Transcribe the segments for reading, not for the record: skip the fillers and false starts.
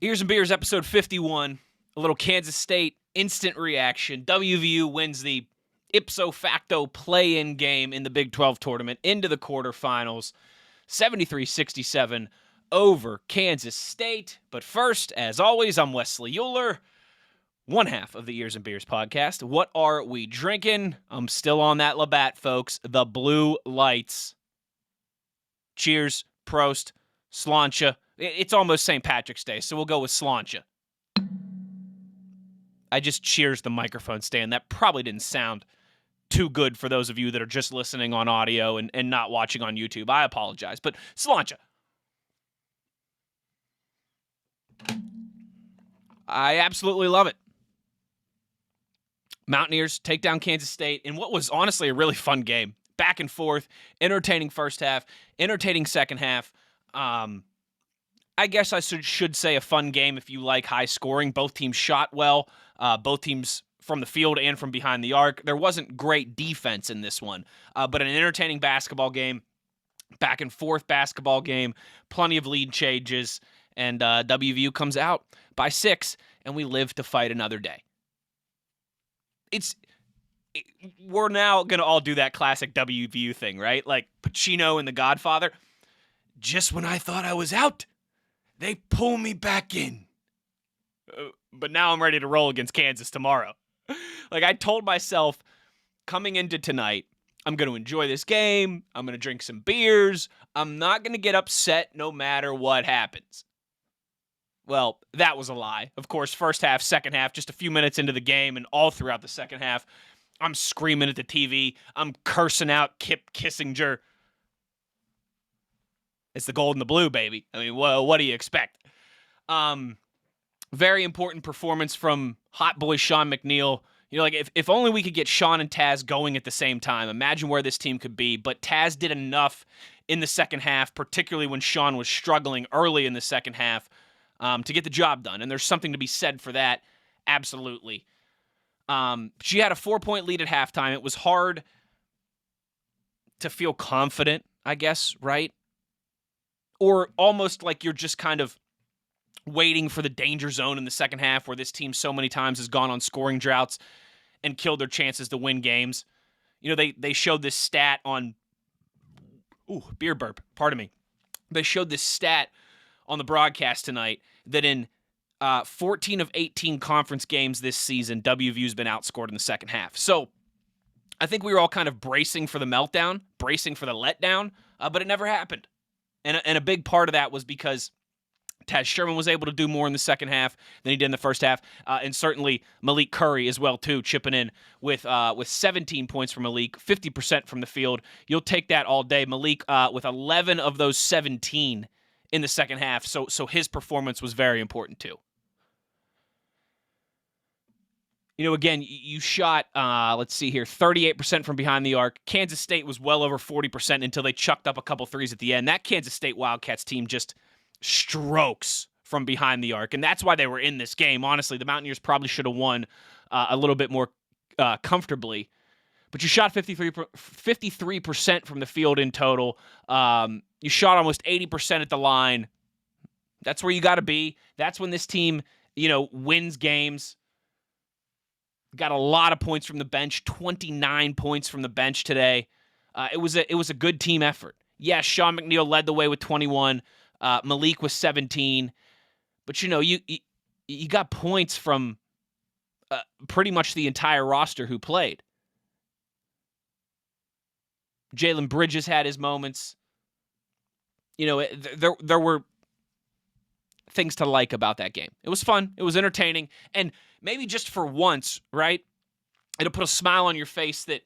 Eers and Beers, episode 51. A little Kansas State instant reaction. WVU wins the ipso facto play-in game in the Big 12 tournament into the quarterfinals, 73-67 over Kansas State. But first, as always, I'm Wesley Euler, one half of the Eers and Beers podcast. What are we drinking? I'm still on that Labatt, folks. The Blue Lights. Cheers, Prost, Sláinte. It's almost St. Patrick's Day, so we'll go with Sláinte. I just cheers the microphone stand. That probably didn't sound too good for those of you that are just listening on audio and not watching on YouTube. I apologize, but Sláinte. I absolutely love it. Mountaineers take down Kansas State in what was honestly a really fun game. Back and forth, entertaining first half, entertaining second half. I guess I should say a fun game if you like high scoring. Both teams shot well. Both teams from the field and from behind the arc. There wasn't great defense in this one, but an entertaining basketball game, back and forth basketball game, plenty of lead changes, and WVU comes out by 6, and we live to fight another day. We're now going to all do that classic WVU thing, right? Like Pacino in The Godfather. Just when I thought I was out, they pull me back in. But now I'm ready to roll against Kansas tomorrow. Like I told myself coming into tonight, I'm going to enjoy this game. I'm going to drink some beers. I'm not going to get upset no matter what happens. Well, that was a lie. Of course, first half, second half, just a few minutes into the game and all throughout the second half, I'm screaming at the TV. I'm cursing out Kip Kissinger. It's the gold and the blue, baby. I mean, what do you expect? Very important performance from hot boy Sean McNeil. You know, like if only we could get Sean and Taz going at the same time. Imagine where this team could be. But Taz did enough in the second half, particularly when Sean was struggling early in the second half, to get the job done. And there's something to be said for that. Absolutely. She had a 4-point lead at halftime. It was hard to feel confident, I guess, right? Or almost like you're just kind of waiting for the danger zone in the second half where this team so many times has gone on scoring droughts and killed their chances to win games. You know, they showed this stat on... beer burp. Pardon me. They showed this stat on the broadcast tonight that in 14 of 18 conference games this season, WVU's been outscored in the second half. So I think we were all kind of bracing for the meltdown, bracing for the letdown, but it never happened. And a big part of that was because Taz Sherman was able to do more in the second half than he did in the first half, and certainly Malik Curry as well too, chipping in with 17 points from Malik, 50% from the field. You'll take that all day. Malik with 11 of those 17 in the second half, so his performance was very important too. You know, again, you shot, let's see here, 38% from behind the arc. Kansas State was well over 40% until they chucked up a couple threes at the end. That Kansas State Wildcats team just strokes from behind the arc, and that's why they were in this game. Honestly, the Mountaineers probably should have won a little bit more comfortably. But you shot 53% from the field in total. You shot almost 80% at the line. That's where you got to be. That's when this team, you know, wins games. Got a lot of points from the bench, 29 points from the bench today. It was a good team effort. Yes, Sean McNeil led the way with 21. Malik was 17. But, you know, you got points from pretty much the entire roster who played. Jalen Bridges had his moments. You know, there were things to like about that game. It was fun. It was entertaining. And maybe just for once, right, it'll put a smile on your face that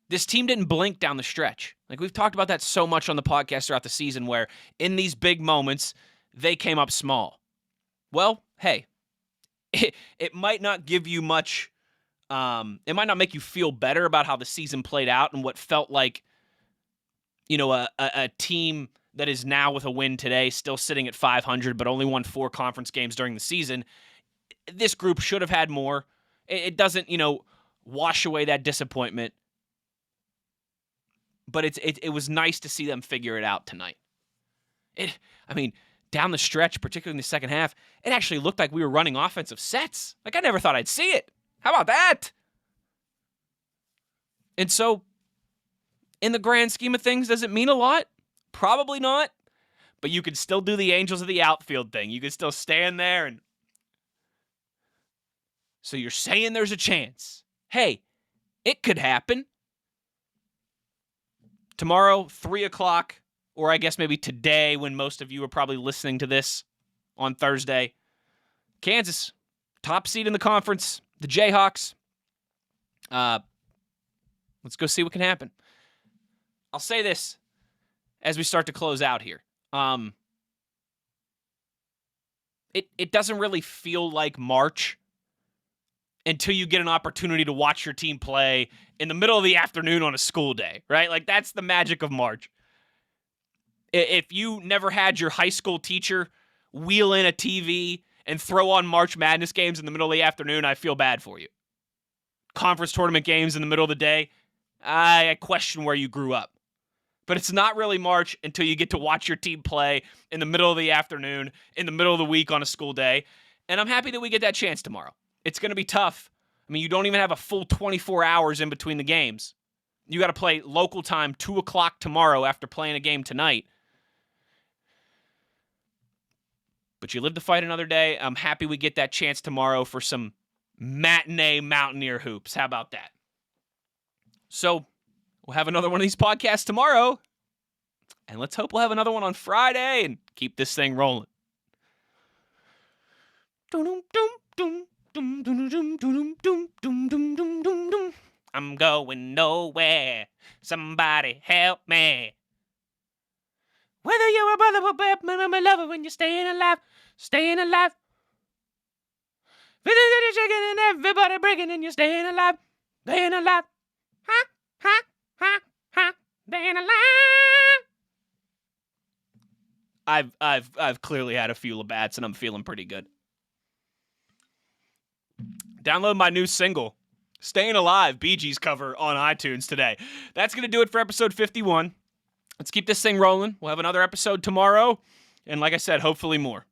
this team didn't blink down the stretch. Like, we've talked about that so much on the podcast throughout the season where in these big moments, they came up small. Well, hey, it might not give you much, it might not make you feel better about how the season played out and what felt like, you know, a team that is now with a win today, still sitting at 500, but only won 4 conference games during the season. This group should have had more. It doesn't, you know, wash away that disappointment. But it was nice to see them figure it out tonight. I mean, down the stretch, particularly in the second half, it actually looked like we were running offensive sets. Like, I never thought I'd see it. How about that? And so, in the grand scheme of things, does it mean a lot? Probably not. But you could still do the Angels of the outfield thing. You could still stand there and... So you're saying there's a chance. Hey, it could happen. Tomorrow, 3 o'clock, or I guess maybe today when most of you are probably listening to this on Thursday. Kansas, top seed in the conference, the Jayhawks. Let's go see what can happen. I'll say this as we start to close out here. It doesn't really feel like March until you get an opportunity to watch your team play in the middle of the afternoon on a school day, right? Like, that's the magic of March. If you never had your high school teacher wheel in a TV and throw on March Madness games in the middle of the afternoon, I feel bad for you. Conference tournament games in the middle of the day, I question where you grew up. But it's not really March until you get to watch your team play in the middle of the afternoon, in the middle of the week on a school day. And I'm happy that we get that chance tomorrow. It's going to be tough. I mean, you don't even have a full 24 hours in between the games. You got to play local time 2 o'clock tomorrow after playing a game tonight. But you live to fight another day. I'm happy we get that chance tomorrow for some matinee Mountaineer hoops. How about that? So we'll have another one of these podcasts tomorrow. And let's hope we'll have another one on Friday and keep this thing rolling. I'm going nowhere. Somebody help me. Whether you're a brother or a lover, when you're staying alive, staying alive. And everybody breaking and you're staying alive, staying alive. Ha, ha, ha, ha, staying alive. I've clearly had a few Labatt's and I'm feeling pretty good. Download my new single, Staying Alive, Bee Gees cover on iTunes today. That's going to do it for episode 51. Let's keep this thing rolling. We'll have another episode tomorrow. And like I said, hopefully more.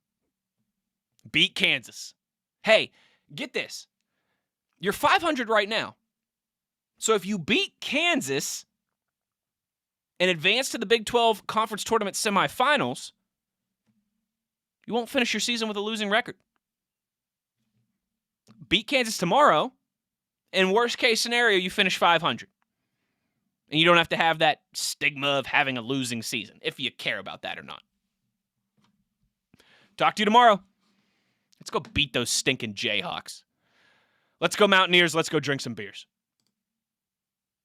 Beat Kansas. Hey, get this. You're 500 right now. So if you beat Kansas and advance to the Big 12 Conference Tournament semifinals, you won't finish your season with a losing record. Beat Kansas tomorrow, and worst case scenario, you finish 500. And you don't have to have that stigma of having a losing season, if you care about that or not. Talk to you tomorrow. Let's go beat those stinking Jayhawks. Let's go Mountaineers. Let's go drink some beers.